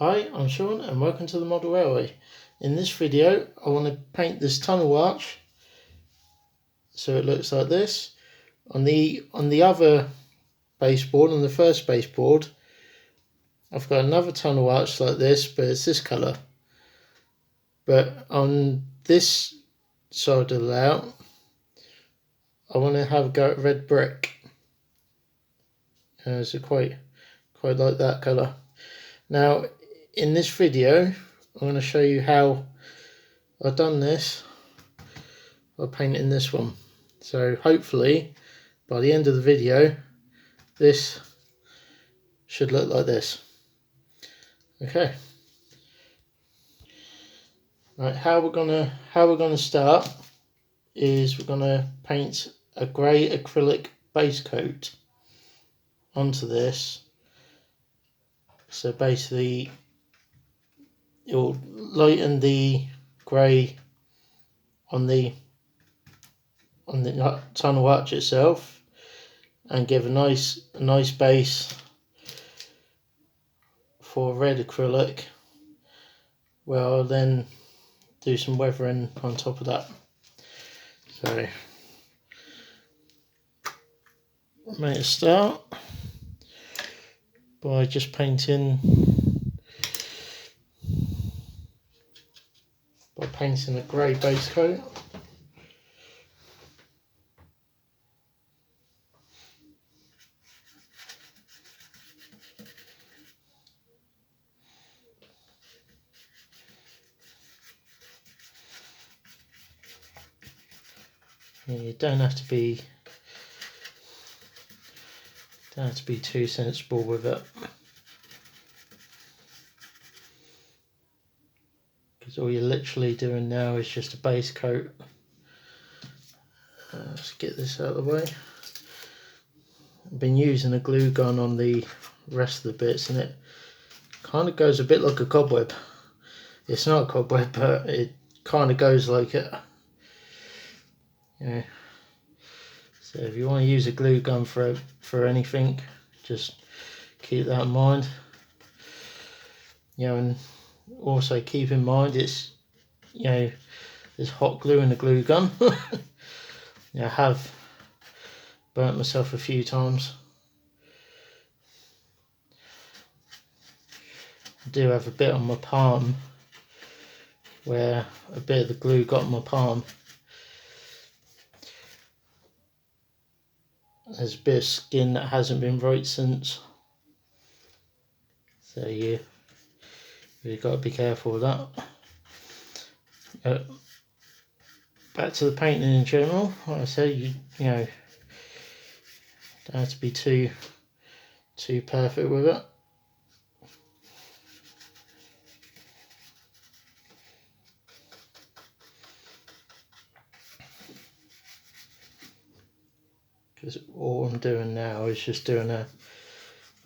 Hi, I'm Sean and welcome to the Model Railway. In this video I want to paint this tunnel arch so it looks like this. On the other baseboard, on the first baseboard, I've got another tunnel arch like this, but it's this colour. But on this side of the layout I want to have a go at red brick. So quite like that colour. Now in this video I'm going to show you how I've done this by painting this one. So hopefully by the end of the video this should look like this. Okay. Right, how we're gonna start is we're gonna paint a grey acrylic base coat onto this. So basically you'll lighten the grey on the tunnel arch itself and give a nice base for red acrylic, where I'll then do some weathering on top of that. So I'm going to start by just painting a grey base coat. You don't have to be too sensible with it, because all you're literally doing now is just a base coat. Let's get this out of the way. I've been using a glue gun on the rest of the bits and it kind of goes a bit like a cobweb. It's not a cobweb, but it kind of goes like it. Yeah. So if you want to use a glue gun for anything, just keep that in mind. And also keep in mind it's there's hot glue in the glue gun. I have burnt myself a few times. I do have a bit on my palm where a bit of the glue got on my palm. There's a bit of skin that hasn't been right since, so you've got to be careful with that. Back to the painting in general. Like I said, you don't have to be too perfect with it. Because all I'm doing now is just doing a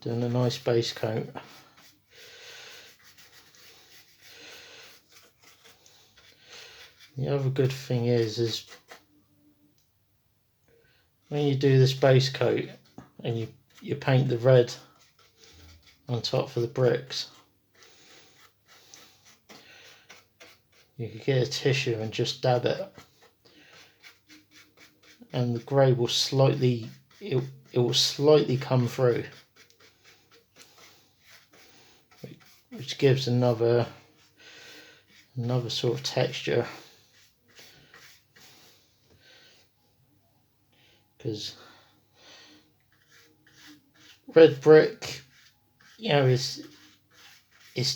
nice base coat. The other good thing is when you do this base coat and you paint the red on top for the bricks, you can get a tissue and just dab it, and the grey will slightly come through, which gives another sort of texture. Because red brick, it's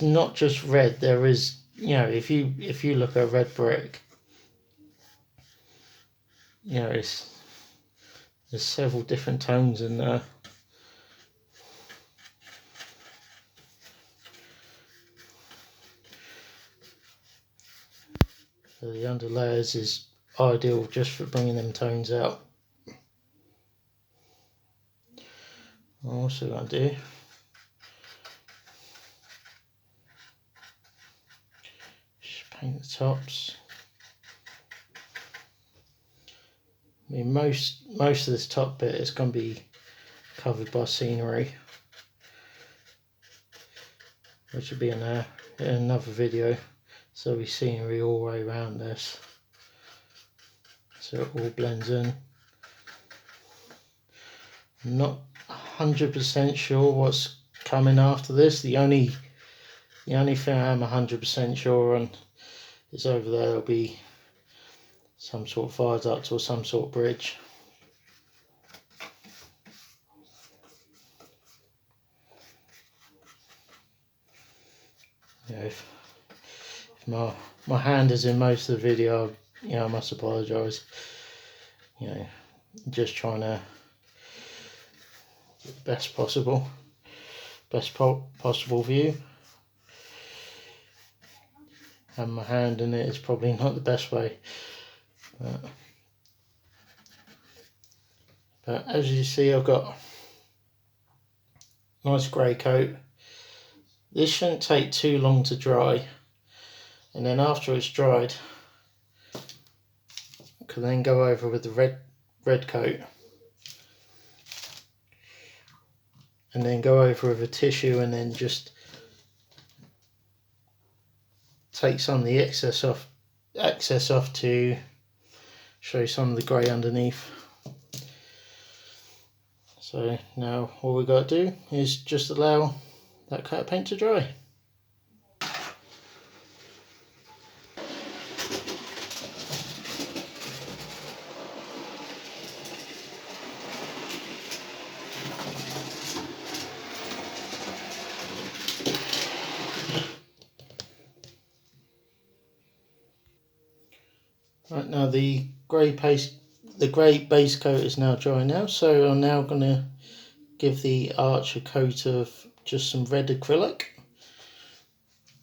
not just red. There is, if you look at red brick, there's several different tones in there. So the underlayers is ideal just for bringing them tones out. I'm also going to do just paint the tops. I mean, most of this top bit is going to be covered by scenery. which will be in another video. So we scenery all the way around this, so it all blends in. I'm not 100% sure what's coming after this. The only thing I'm 100% sure on is over there there'll be some sort of viaduct or some sort of bridge. You know, if my hand is in most of the video, you know, I must apologise. You know, just trying to get the best possible view. And my hand in it is probably not the best way. But as you see, I've got a nice grey coat. This shouldn't take too long to dry, and then after it's dried, I can then go over with the red coat, and then go over with a tissue, and then just take some of the excess off to show some of the grey underneath. So now all we got to do is just allow that coat of paint to dry. Right, now the grey base coat is now dry now, so I'm now going to give the arch a coat of just some red acrylic.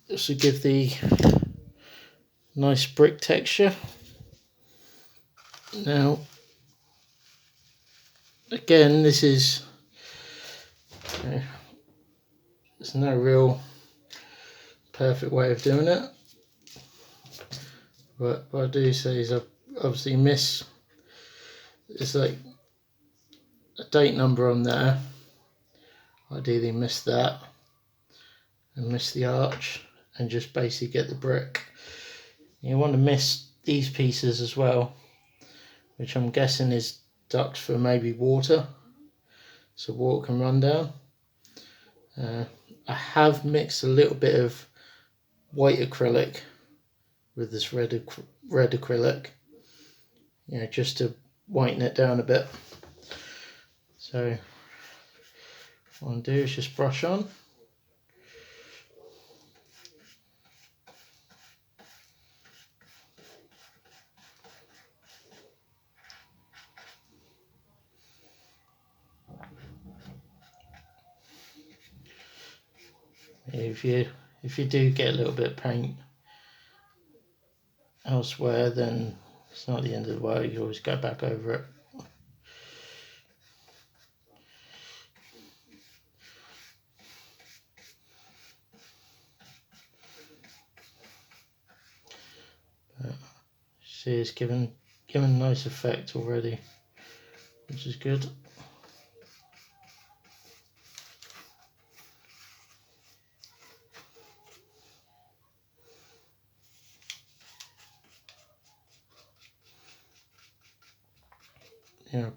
This will give the nice brick texture. Now, again, this is, there's no real perfect way of doing it. But what I do say is I obviously miss, it's like a date number on there. I ideally miss that and miss the arch and just basically get the brick. You want to miss these pieces as well, which I'm guessing is ducts for maybe water, so water can run down. I have mixed a little bit of white acrylic with this red acrylic, you know, just to whiten it down a bit. So what I'll do is just brush on. If you do get a little bit of paint elsewhere, then it's not the end of the world. You can always go back over it. But see, it's given a nice effect already, which is good. You know,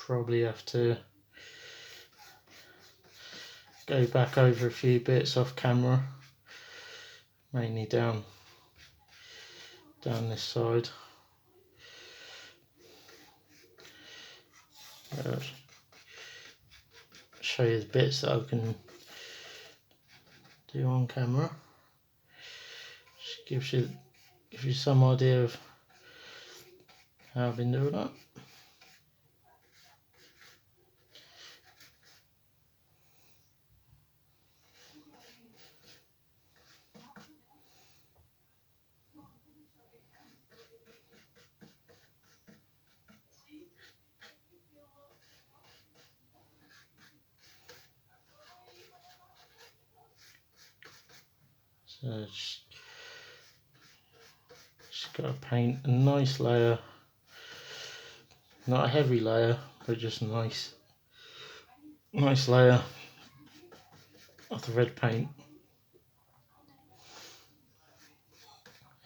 probably have to go back over a few bits off camera, mainly down this side. Show you the bits that I can do on camera. Just gives you some idea of how I've been doing that. So just got to paint a nice layer, not a heavy layer, but just a nice layer of the red paint.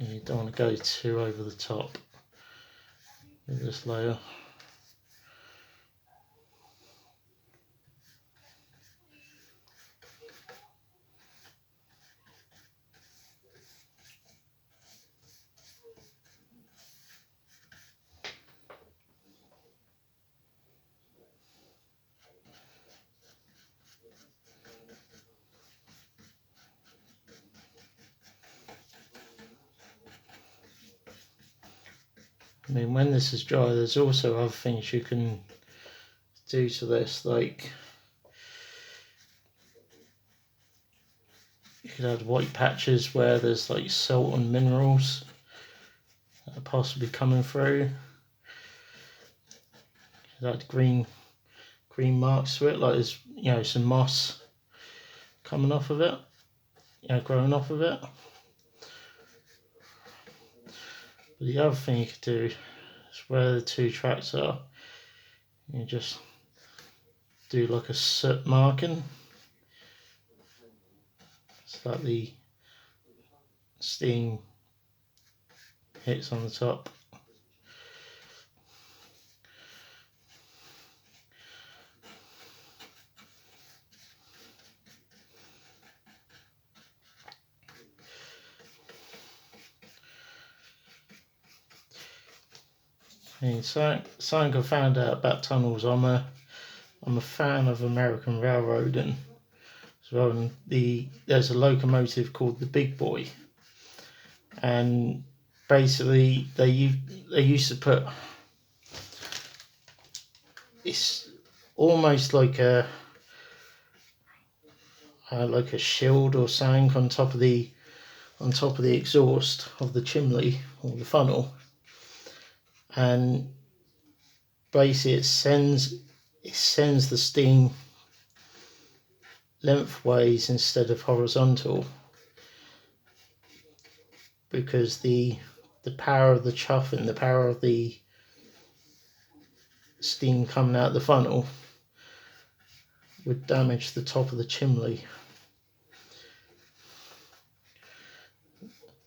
and you don't want to go too over the top with this layer. I mean, when this is dry, there's also other things you can do to this, like you could add white patches where there's like salt and minerals that are possibly coming through. You could add green marks to it, like there's, you know, some moss coming off of it, you know, growing off of it. But the other thing you could do is where the two tracks are, you just do like a soot marking so that the steam hits on the top. Something I found out about tunnels, I'm a fan of American railroading as well, and there's a locomotive called the Big Boy, and basically they used to put, it's almost like a shield or something on top of the exhaust of the chimney or the funnel, and basically it sends the steam lengthways instead of horizontal, because the power of the chuffing, the power of the steam coming out the funnel would damage the top of the chimney.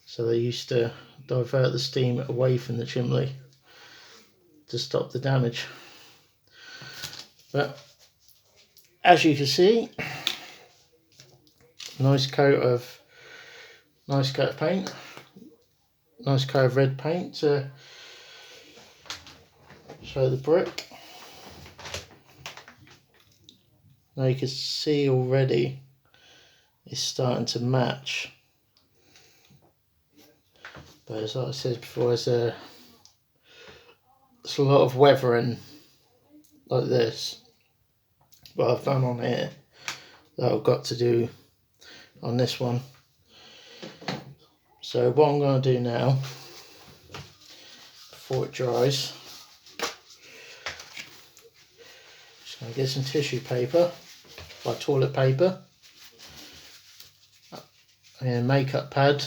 So they used to divert the steam away from the chimney to stop the damage. But as you can see, nice coat of paint, nice coat of red paint to show the brick. Now you can see already it's starting to match, but as I said before, there's a lot of weathering like this what I've done on here that I've got to do on this one. So what I'm going to do now, before it dries, just going to get some tissue paper, like toilet paper, and a makeup pad,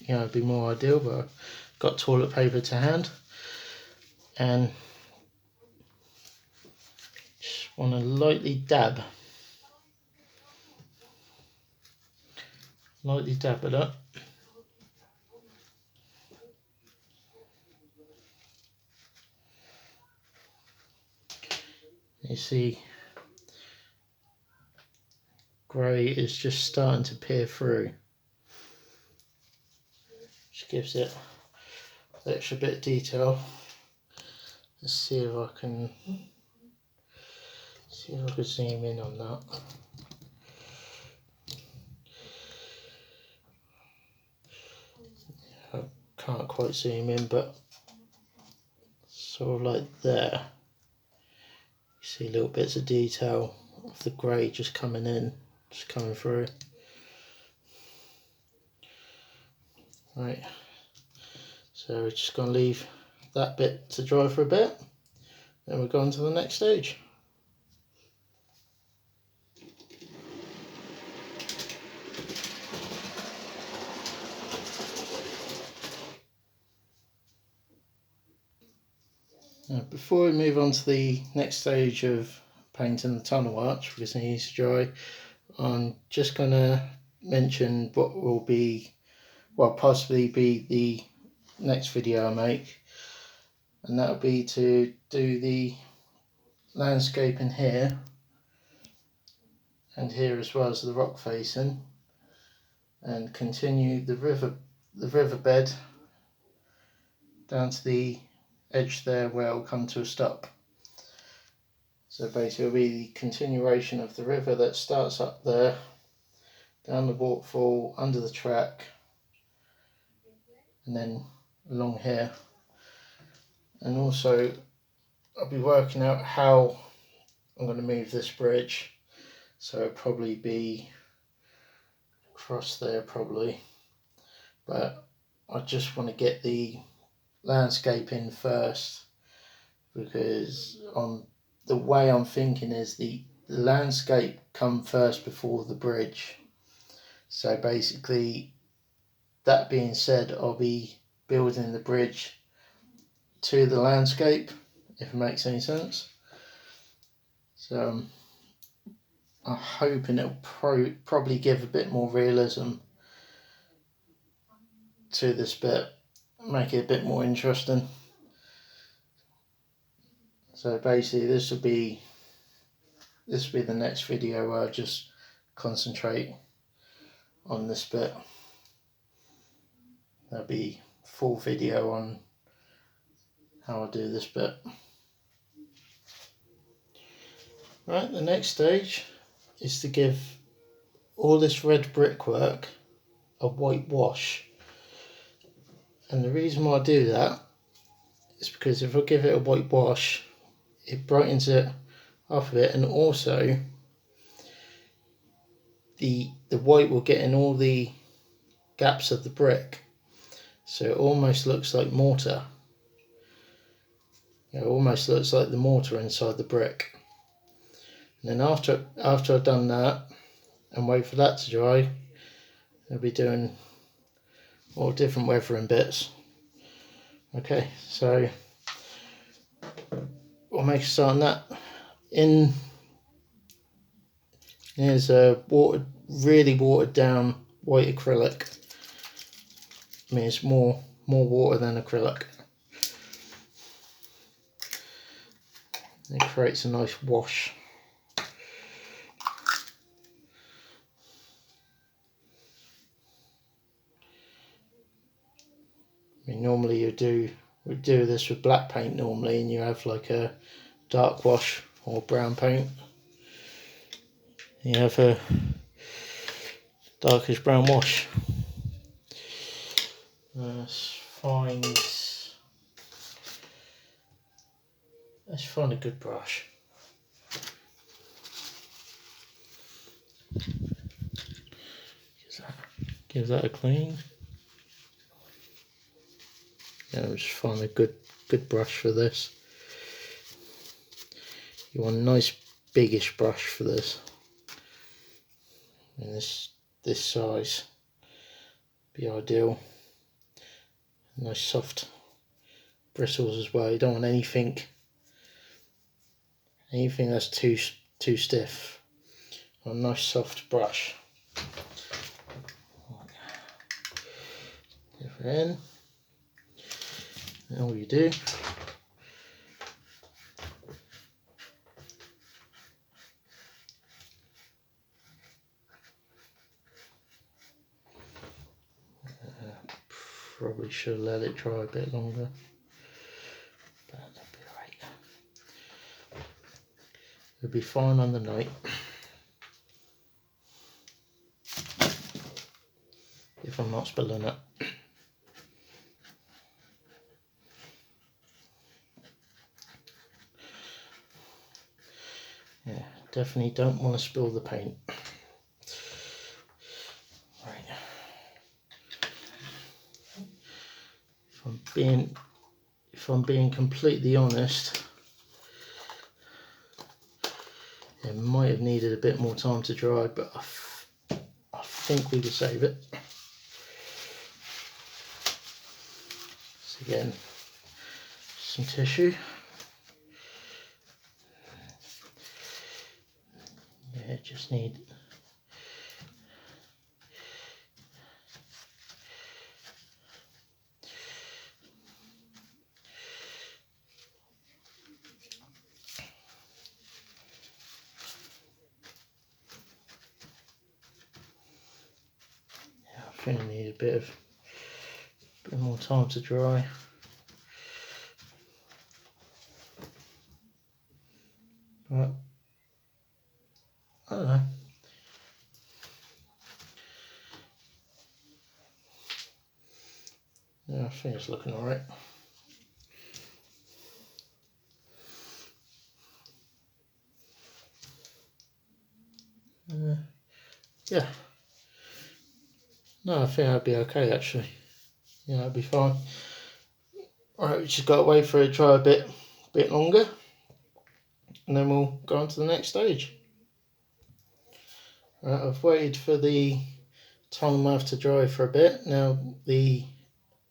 you know, it'd be more ideal, but I've got toilet paper to hand, and just want to lightly dab it up. You see, grey is just starting to peer through. Just gives it an extra bit of detail. Let's see if I can zoom in on that. I can't quite zoom in, but sort of like there. You see little bits of detail of the grey just coming in, just coming through. Right, so we're just going to leave that bit to dry for a bit, then we'll go on to the next stage. Now, before we move on to the next stage of painting the tunnel arch, because it needs to dry, I'm just going to mention what will be well, possibly be the next video I make, and that'll be to do the landscaping here and here as well as the rock facing, and continue the riverbed down to the edge there where it'll come to a stop. So basically it'll be the continuation of the river that starts up there, down the waterfall, under the track, and then along here. And also I'll be working out how I'm going to move this bridge, so it'll probably be across there probably, but I just want to get the landscaping first, because on the way I'm thinking is the landscape come first before the bridge. So basically, that being said, I'll be building the bridge to the landscape, if it makes any sense. So I'm hoping it'll probably give a bit more realism to this bit, make it a bit more interesting. So basically this will be the next video where I just concentrate on this bit. There'll be full video on how I do this bit. Right, the next stage is to give all this red brickwork a white wash. And the reason why I do that is because if I give it a white wash, it brightens it up a bit, and also the white will get in all the gaps of the brick, so it almost looks like mortar. It almost looks like the mortar inside the brick. And then after I've done that and wait for that to dry, I'll be doing all different weathering bits. Okay, so we'll make a start on that. Here's a really watered down white acrylic. I mean, it's more water than acrylic. It creates a nice wash. I mean, normally we do this with black paint normally, and you have like a dark wash or brown paint. You have a darkish brown wash. Let's find a good brush. Give that a clean. Yeah, let's find a good brush for this. You want a nice biggish brush for this. And this size be ideal. Nice soft bristles as well. You don't want anything that's too stiff. A nice soft brush. Dip it in. And all you do probably should let it dry a bit longer, but that'll be alright. It'll be fine on the night. If I'm not spilling it. Yeah, definitely don't want to spill the paint. Right. If I'm being completely honest, it might have needed a bit more time to dry, but I think we could save it. So again, some tissue. Yeah, just need think I need a bit more time to dry. But I don't know. Yeah, I think it's looking alright. Yeah. No, I think that'd be okay actually. Yeah, that'd be fine. Alright, we just got to wait for it to dry a bit longer, and then we'll go on to the next stage. Right, I've waited for the tunnel mouth to dry for a bit. Now the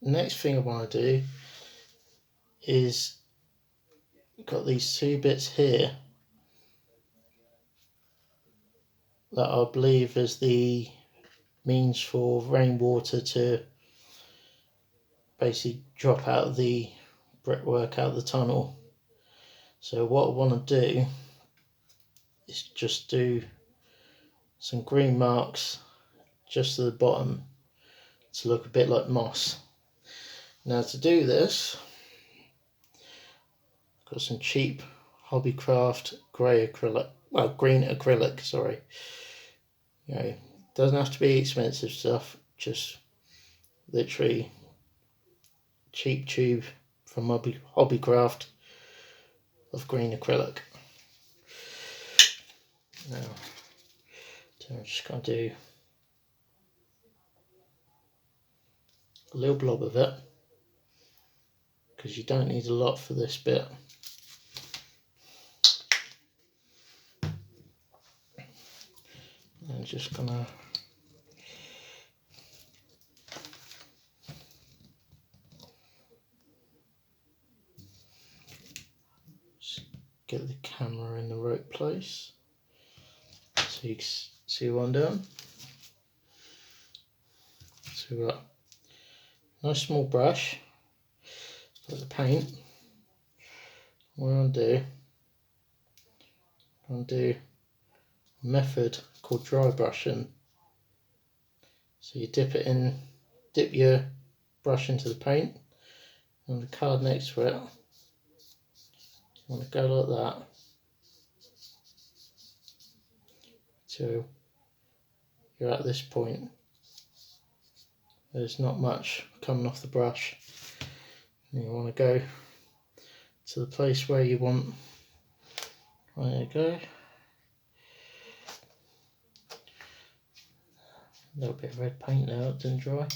next thing I want to do is got these two bits here that I believe is the means for rainwater to basically drop out of the brickwork out of the tunnel. So what I want to do is just do some green marks just to the bottom to look a bit like moss. Now to do this, I've got some cheap Hobbycraft grey acrylic, well, green acrylic, sorry. You know, doesn't have to be expensive stuff, just literally cheap tube from Hobbycraft of green acrylic. Now, so I'm just going to do a little blob of it, because you don't need a lot for this bit. I'm just going to get the camera in the right place so you can see what I'm doing. So we've got a nice small brush for the paint. What I'm going to do a method called dry brushing. So you dip your brush into the paint, and the card next to it, you want to go like that. So you're at this point. There's not much coming off the brush. And you want to go to the place where you want. There you go. A little bit of red paint now, it didn't dry.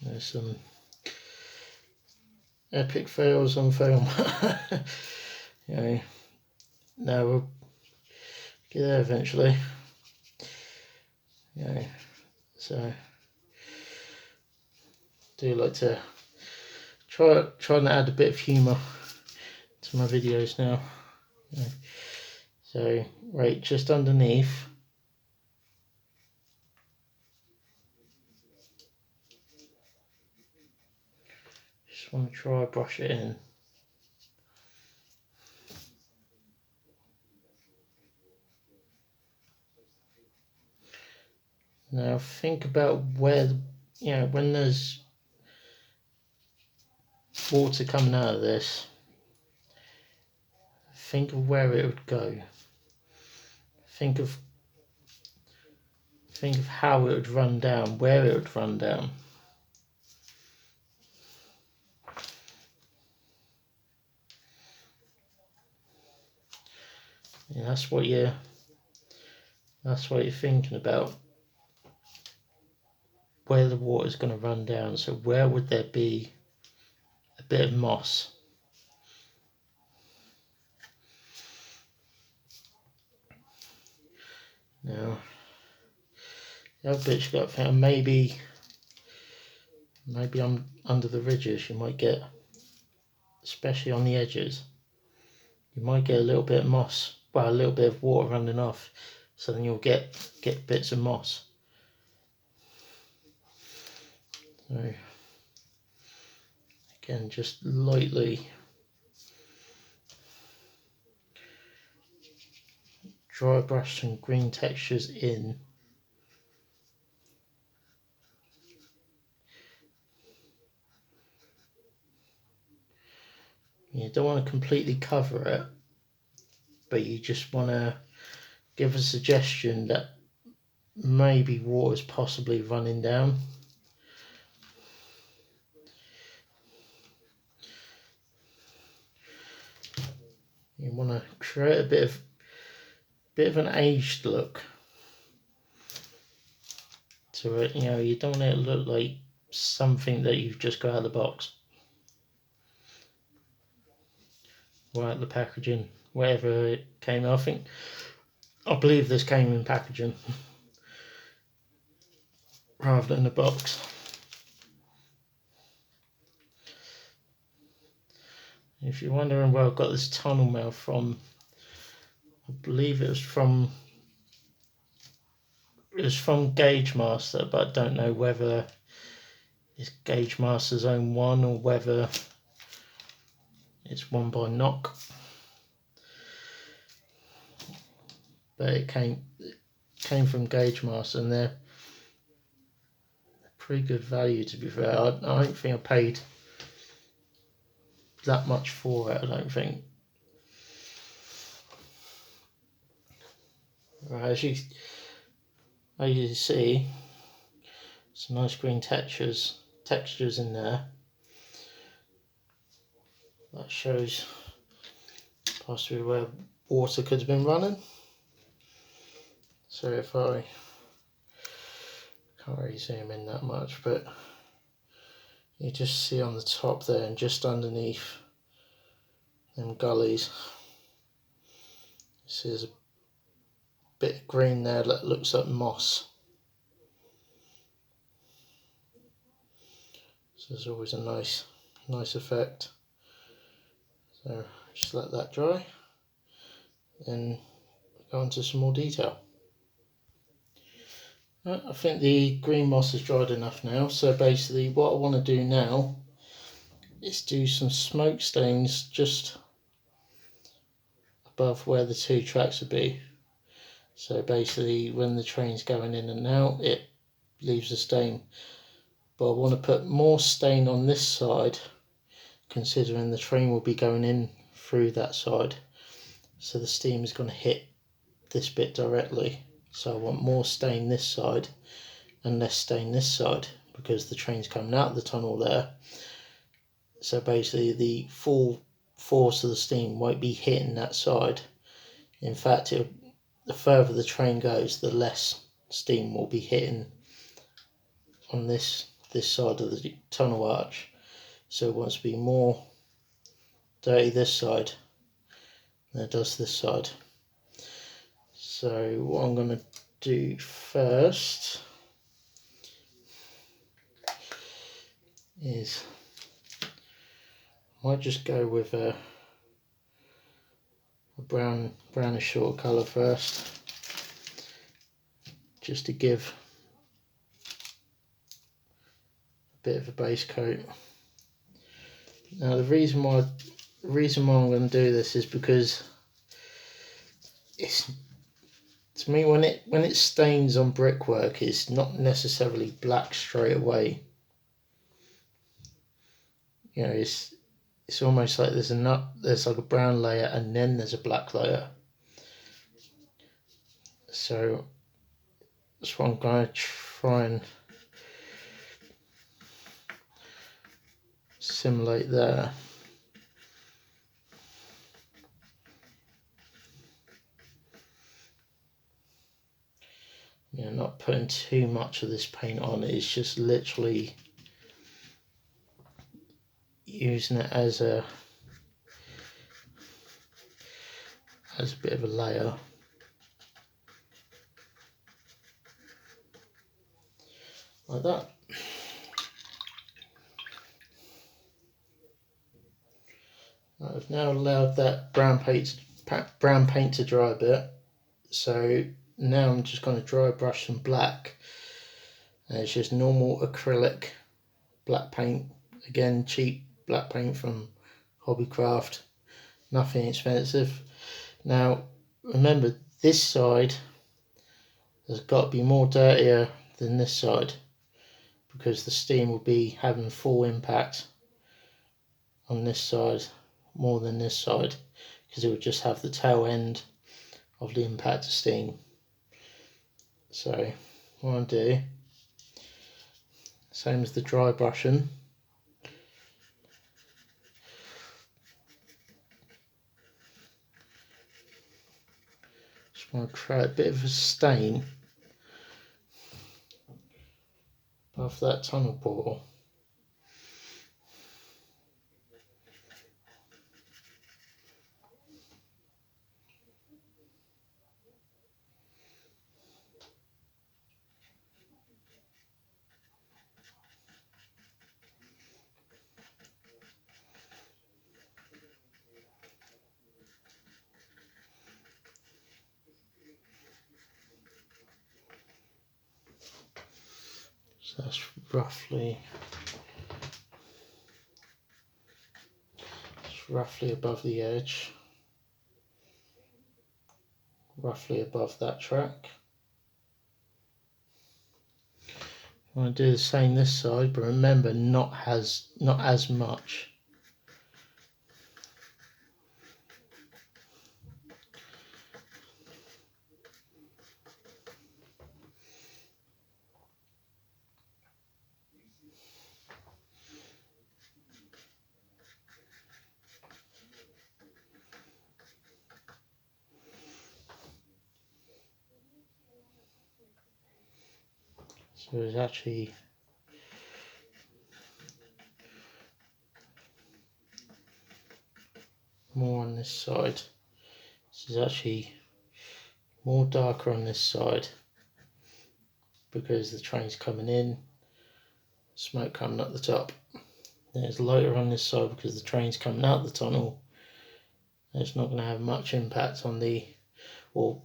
There's some epic fails on film. You know, now we'll get there eventually. You know, so do like to try and add a bit of humour to my videos now. You know, so right just underneath. Just want to try brush it in. Now think about where, you know, when there's water coming out of this, think of where it would go. Think of how it would run down, where it would run down. Yeah, that's what you're thinking about. Where the water is going to run down. So where would there be a bit of moss? Now, the other bit you got to think, maybe I'm under the ridges. You might get, especially on the edges, you might get a little bit of moss. Well, a little bit of water running off. So then you'll get bits of moss. So again, just lightly dry brush some green textures in. You don't want to completely cover it, but you just want to give a suggestion that maybe water's possibly running down. You want to create a bit of an aged look to it. You know, you don't want it to look like something that you've just got out of the box, right out the packaging, wherever it came. I believe this came in packaging rather than a box. If you're wondering where I've got this tunnel mouth from, I believe it was from Gauge Master, but I don't know whether it's Gauge Master's own one or whether it's one by Nock. But it came from Gauge Master, and they're pretty good value, to be fair. I don't think I paid that much for it, I don't think. Right, as you see, some nice green textures in there. That shows possibly where water could have been running. So if I can't really zoom in that much, but you just see on the top there and just underneath them gullies, see there's a bit of green there that looks like moss. So there's always a nice effect. So just let that dry, then go into some more detail. Right, I think the green moss is dried enough now, so basically what I want to do now is do some smoke stains just above where the two tracks would be. So basically when the train's going in and out, it leaves a stain. But I want to put more stain on this side, considering the train will be going in through that side. So the steam is going to hit this bit directly. So I want more stain this side and less stain this side, because the train's coming out of the tunnel there. So basically the full force of the steam won't be hitting that side. In fact, the further the train goes, the less steam will be hitting on this side of the tunnel arch. So it wants to be more dirty this side than it does this side. So what I'm going to do first is I might just go with a brownish sort of colour first, just to give a bit of a base coat. Now the reason why I'm going to do this is because it's, to me, when it stains on brickwork, it's not necessarily black straight away. You know, it's almost like there's like a brown layer and then there's a black layer. So that's what I'm going to try and simulate there. You know, not putting too much of this paint on, it's just literally using it as a bit of a layer. Like that. I've now allowed that brown paint to dry a bit, so now I'm just going to dry brush some black, and it's just normal acrylic black paint, again cheap black paint from Hobbycraft, nothing expensive. Now remember, this side has got to be more dirtier than this side, because the steam will be having full impact on this side more than this side, because it would just have the tail end of the impact of steam. So what I'll do, same as the dry brushing, just want to create a bit of a stain above that tunnel portal. So that's roughly above the edge, roughly above that track. I'm going to do the same this side, but remember, not as much. So it's actually more on this side. This is actually more darker on this side because the train's coming in, smoke coming up the top. Then it's lighter on this side because the train's coming out the tunnel. And it's not going to have much impact on the, or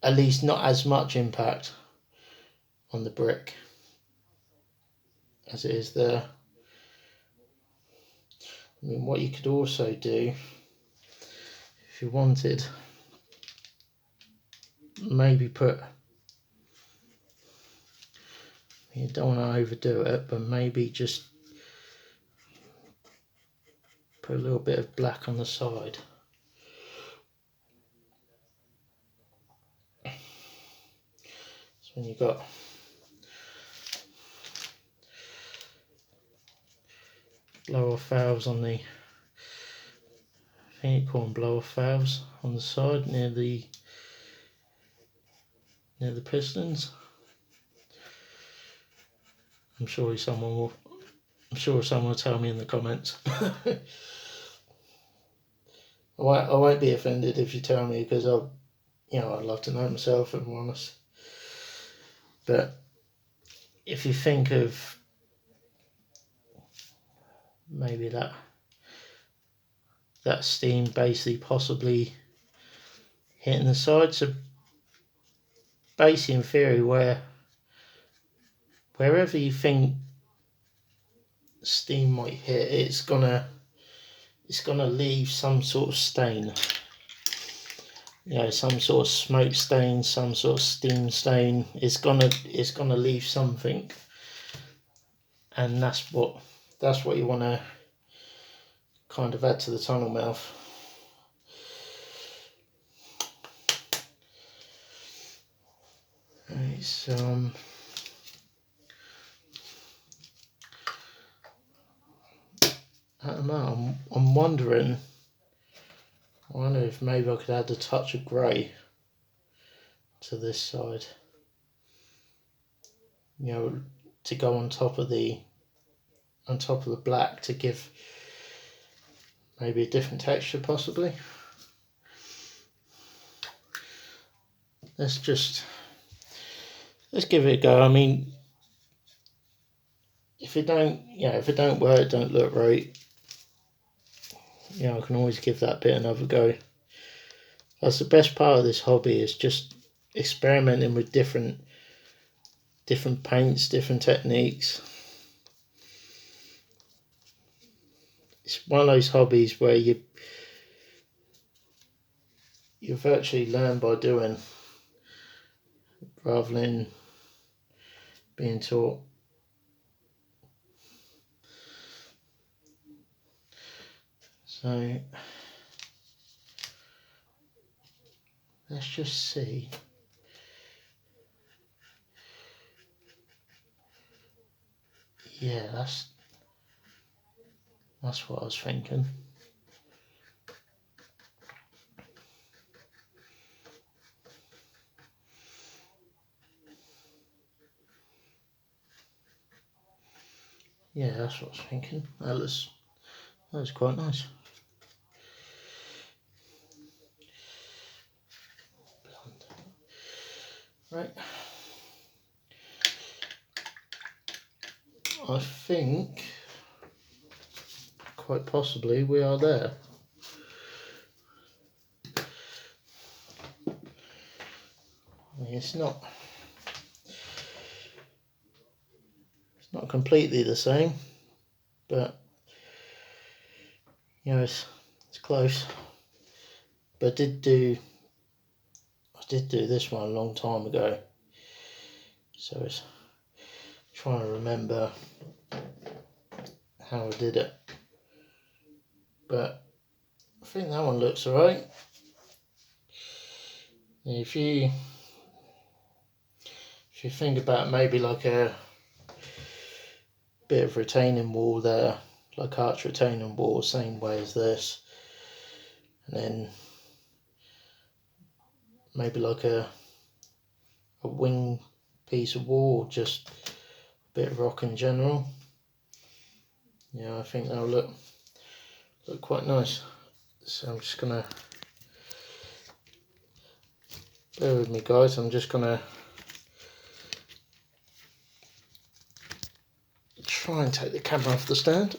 at least not as much impact on the brick as it is there. I mean, what you could also do, if you wanted, maybe put, you don't want to overdo it, but maybe just put a little bit of black on the side. So when you've got blow-off valves on the, I think you call them blow-off valves, on the side near the pistons. I'm sure someone will tell me in the comments. I won't be offended if you tell me, because I'd love to know myself, if I'm honest. But if you think of maybe that steam basically possibly hitting the side, so basically in theory, wherever you think steam might hit, it's gonna leave some sort of stain. Some sort of smoke stain, some sort of steam stain. It's gonna leave something, and that's what you want to kind of add to the tunnel mouth. Right, so I don't know, I'm wondering, I wonder if maybe I could add a touch of grey to this side, to go on top of the black, to give maybe a different texture possibly. Let's give it a go. I mean, if it don't work, don't look right, I can always give that bit another go. That's the best part of this hobby, is just experimenting with different paints, different techniques. It's one of those hobbies where you virtually learn by doing rather than being taught. So let's just see. Yeah, that's what I was thinking. Yeah, that's what I was thinking. That was quite nice. Right. I think quite possibly we are there. I mean, it's not completely the same, but you know, it's close. But I did do this one a long time ago, so it's trying to remember how I did it. But I think that one looks alright. If you think about maybe like a bit of retaining wall there, like arch retaining wall, same way as this, and then maybe like a wing piece of wall, just a bit of rock in general. Yeah, I think that'll look quite nice. So I'm just gonna, bear with me guys, I'm just gonna try and take the camera off the stand.